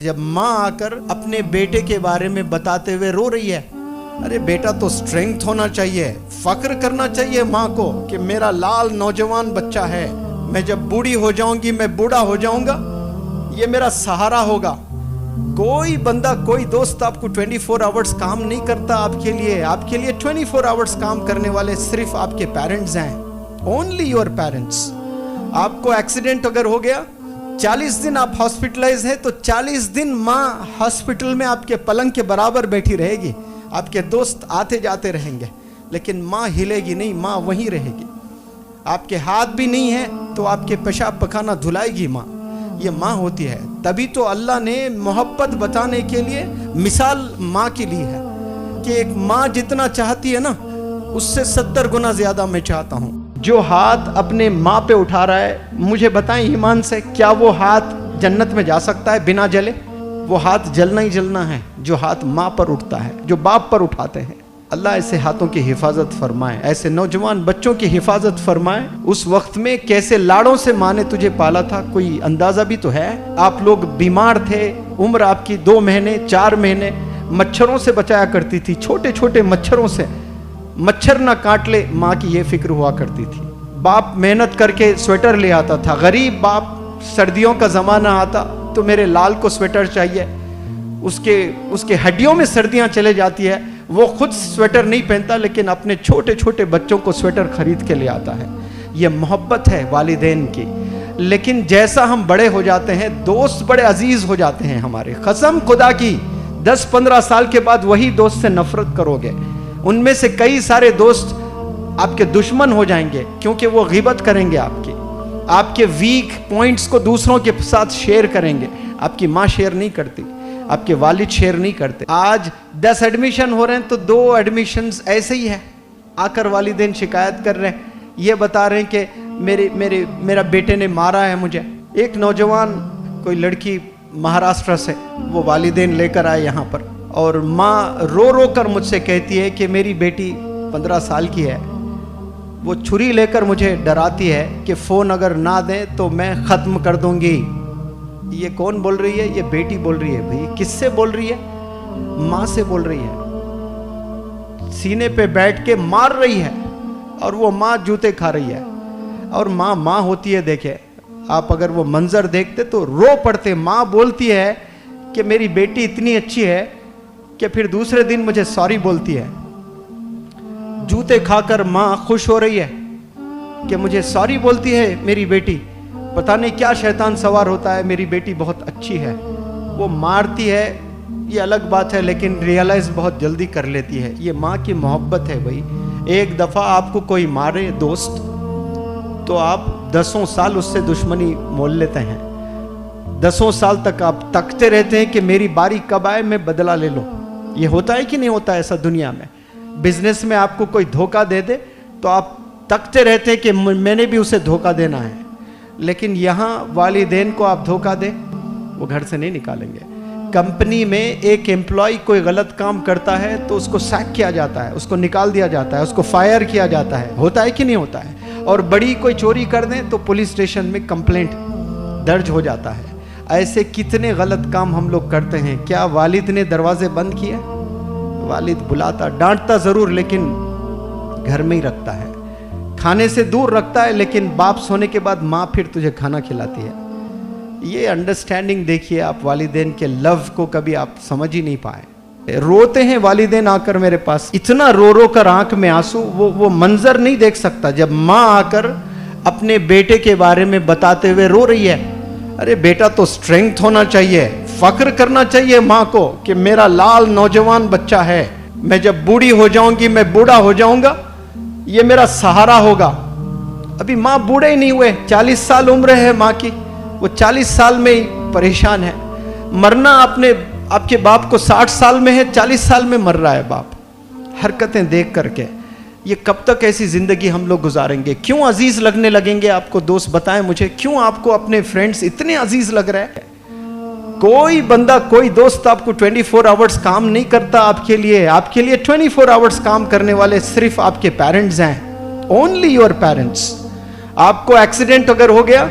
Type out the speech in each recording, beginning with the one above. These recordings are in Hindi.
जब माँ आकर अपने बेटे के बारे में बताते हुए रो रही है, अरे बेटा तो स्ट्रेंथ होना चाहिए, फक्र करना चाहिए माँ को कि मेरा लाल नौजवान बच्चा है, मैं जब बूढ़ी हो जाऊंगी, मैं बूढ़ा हो जाऊंगा, ये मेरा सहारा होगा। कोई बंदा, कोई दोस्त आपको 24 आवर्स काम नहीं करता आपके लिए 24 आवर्स काम करने वाले सिर्फ आपके पेरेंट्स हैं, ओनली योर पेरेंट्स। आपको एक्सीडेंट अगर हो गया, 40 दिन आप हॉस्पिटलाइज है तो 40 दिन माँ हॉस्पिटल में आपके पलंग के बराबर बैठी रहेगी, आपके दोस्त आते जाते रहेंगे, लेकिन माँ हिलेगी नहीं, माँ वहीं रहेगी। आपके हाथ भी नहीं है तो आपके पेशाब पखाना धुलाएगी माँ, ये माँ होती है। तभी तो अल्लाह ने मोहब्बत बताने के लिए मिसाल माँ की ली है कि एक माँ जितना चाहती है ना, उससे 70 गुना ज्यादा मैं चाहता हूँ। जो हाथ अपने माँ पे उठा रहा है, मुझे बताएं ईमान से, क्या वो हाथ जन्नत में जा सकता है बिना जले? वो हाथ जलना ही जलना है जो हाथ माँ पर उठता है, जो बाप पर उठाते हैं। अल्लाह ऐसे हाथों की हिफाजत फरमाए, ऐसे नौजवान बच्चों की हिफाजत फरमाए। उस वक्त में कैसे लाड़ों से माँ ने तुझे पाला था, कोई अंदाजा भी तो है। आप लोग बीमार थे, उम्र आपकी 2 महीने 4 महीने, मच्छरों से बचाया करती थी, छोटे छोटे मच्छरों से, मच्छर ना काट ले, माँ की ये फिक्र हुआ करती थी। बाप मेहनत करके स्वेटर ले आता था, गरीब बाप, सर्दियों का जमाना आता तो मेरे लाल को स्वेटर चाहिए, उसके हड्डियों में सर्दियां चले जाती है, वो खुद स्वेटर नहीं पहनता लेकिन अपने छोटे छोटे बच्चों को स्वेटर खरीद के ले आता है। ये मोहब्बत है वालिदैन की। लेकिन जैसा हम बड़े हो जाते हैं, दोस्त बड़े अजीज हो जाते हैं हमारे, कसम खुदा की 10-15 साल के बाद वही दोस्त से नफरत करोगे, उनमें से कई सारे दोस्त आपके दुश्मन हो जाएंगे, क्योंकि वो गिबत करेंगे आपके वीक पॉइंट्स को दूसरों के साथ शेयर करेंगे। आपकी माँ शेयर नहीं करती, आपके वालिद शेयर नहीं करते। आज 10 एडमिशन हो रहे हैं तो 2 एडमिशंस ऐसे ही है, आकर वालिदैन शिकायत कर रहे हैं, ये बता रहे हैं कि मेरा बेटे ने मारा है मुझे। एक नौजवान, कोई लड़की महाराष्ट्र से, वो वालिदैन लेकर आए यहाँ पर, और माँ रो रो कर मुझसे कहती है कि मेरी बेटी 15 साल की है, वो छुरी लेकर मुझे डराती है कि फ़ोन अगर ना दें तो मैं ख़त्म कर दूंगी। ये कौन बोल रही है? ये बेटी बोल रही है। भाई किससे बोल रही है? माँ से बोल रही है, सीने पे बैठ के मार रही है, और वो माँ जूते खा रही है। और माँ माँ होती है। देखे आप, अगर वो मंजर देखते तो रो पड़ते। माँ बोलती है कि मेरी बेटी इतनी अच्छी है कि फिर दूसरे दिन मुझे सॉरी बोलती है। जूते खाकर माँ खुश हो रही है कि मुझे सॉरी बोलती है मेरी बेटी। पता नहीं क्या शैतान सवार होता है, मेरी बेटी बहुत अच्छी है। वो मारती है, ये अलग बात है, लेकिन रियलाइज बहुत जल्दी कर लेती है। ये माँ की मोहब्बत है भाई। एक दफ़ा आपको कोई मारे दोस्त, तो आप 10 साल उससे दुश्मनी मोल लेते हैं। 10 साल तक आप तकते रहते हैं कि मेरी बारी कब आए, मैं बदला ले लूँ। ये होता है कि नहीं होता ऐसा दुनिया में? बिजनेस में आपको कोई धोखा दे दे तो आप तकते रहते हैं कि मैंने भी उसे धोखा देना है। लेकिन यहाँ वालिदैन को आप धोखा दे, वो घर से नहीं निकालेंगे। कंपनी में एक एम्प्लॉय कोई गलत काम करता है तो उसको सैक किया जाता है, उसको निकाल दिया जाता है, उसको फायर किया जाता है। होता है कि नहीं होता है? और बड़ी कोई चोरी कर दें तो पुलिस स्टेशन में कंप्लेंट दर्ज हो जाता है। ऐसे कितने गलत काम हम लोग करते हैं। क्या वालिद ने दरवाजे बंद किए? वालिद बुलाता, डांटता जरूर, लेकिन घर में ही रखता है, खाने से दूर रखता है, लेकिन बाप सोने के बाद माँ फिर तुझे खाना खिलाती है। ये अंडरस्टैंडिंग देखिए आप, वालिदैन के लव को कभी आप समझ ही नहीं पाए। रोते हैं वालिदैन आकर मेरे पास, इतना रो रो कर आंख में आंसू, वो मंजर नहीं देख सकता। जब माँ आकर अपने बेटे के बारे में बताते हुए रो रही है, अरे बेटा तो स्ट्रेंथ होना चाहिए, फक्र करना चाहिए माँ को कि मेरा लाल नौजवान बच्चा है, मैं जब बूढ़ी हो जाऊंगी, मैं बूढ़ा हो जाऊंगा, ये मेरा सहारा होगा। अभी माँ बूढ़े ही नहीं हुए, 40 साल उम्र है माँ की, वो 40 साल में ही परेशान है। मरना आपके बाप को 60 साल में है, 40 साल में मर रहा है बाप। हरकतें देख करके ये कब तक ऐसी जिंदगी हम लोग गुजारेंगे? क्यों अजीज लगने लगेंगे आपको दोस्त? बताएं मुझे, क्यों आपको अपने फ्रेंड्स इतने अजीज लग रहे हैं? कोई बंदा, कोई दोस्त आपको 24 आवर्स काम नहीं करता आपके लिए 24 आवर्स काम करने वाले सिर्फ आपके पेरेंट्स हैं, ओनली योर पेरेंट्स। आपको एक्सीडेंट अगर हो गया,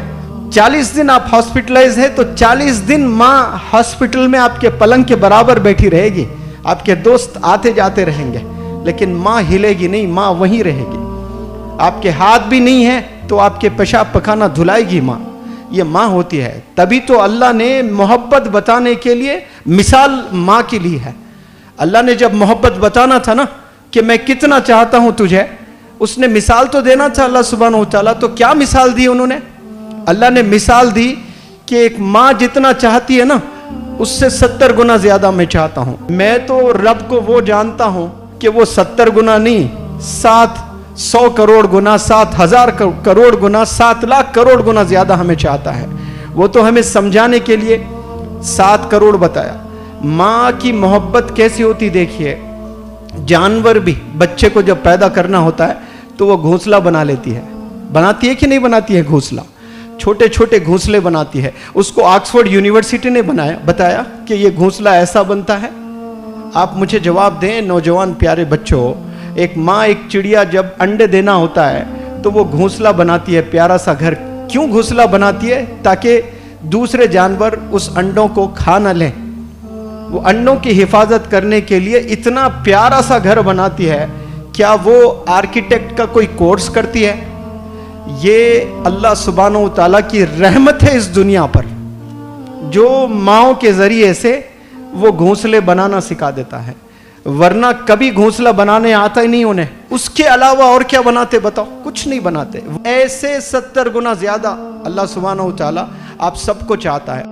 40 दिन आप हॉस्पिटलाइज है तो 40 दिन माँ हॉस्पिटल में आपके पलंग के बराबर बैठी रहेगी, आपके दोस्त आते जाते रहेंगे, लेकिन माँ हिलेगी नहीं, माँ वहीं रहेगी। आपके हाथ भी नहीं है तो आपके पेशाब पखाना धुलाएगी माँ, ये माँ होती है। तभी तो अल्लाह ने मोहब्बत बताने के लिए मिसाल माँ की ली है। अल्लाह ने जब मोहब्बत बताना था ना कि मैं कितना चाहता हूं तुझे, उसने मिसाल तो देना था अल्लाह सुब्हानहू व तआला। तो क्या मिसाल दी उन्होंने? अल्लाह ने मिसाल दी कि एक माँ जितना चाहती है ना, उससे 70 गुना ज्यादा मैं चाहता हूं। मैं तो रब को वो जानता हूं कि वो 70 गुना नहीं, 700 करोड़ गुना, 7,000 करोड़ गुना, 7 लाख करोड़ गुना ज्यादा हमें चाहता है। वो तो हमें समझाने के लिए 7 करोड़ बताया। माँ की मोहब्बत कैसी होती देखिए। जानवर भी बच्चे को जब पैदा करना होता है तो वो घोंसला बना लेती है, बनाती है कि नहीं बनाती है? घोंसला, छोटे छोटे घोंसले बनाती है। उसको ऑक्सफोर्ड यूनिवर्सिटी ने बताया कि ये घोंसला ऐसा बनता है। आप मुझे जवाब दें नौजवान प्यारे बच्चों, एक माँ, एक चिड़िया जब अंडे देना होता है तो वो घोंसला बनाती है, प्यारा सा घर। क्यों घोंसला बनाती है? ताकि दूसरे जानवर उस अंडों को खा न लें। वो अंडों की हिफाजत करने के लिए इतना प्यारा सा घर बनाती है। क्या वो आर्किटेक्ट का कोई कोर्स करती है? ये अल्लाह सुब्हानहू व तआला की रहमत है इस दुनिया पर, जो माओ के जरिए से वो घोंसले बनाना सिखा देता है, वरना कभी घोंसला बनाने आता ही नहीं उन्हें। उसके अलावा और क्या बनाते बताओ? कुछ नहीं बनाते। ऐसे 70 गुना ज्यादा अल्लाह सुब्हानहू व तआला आप सबको चाहता है।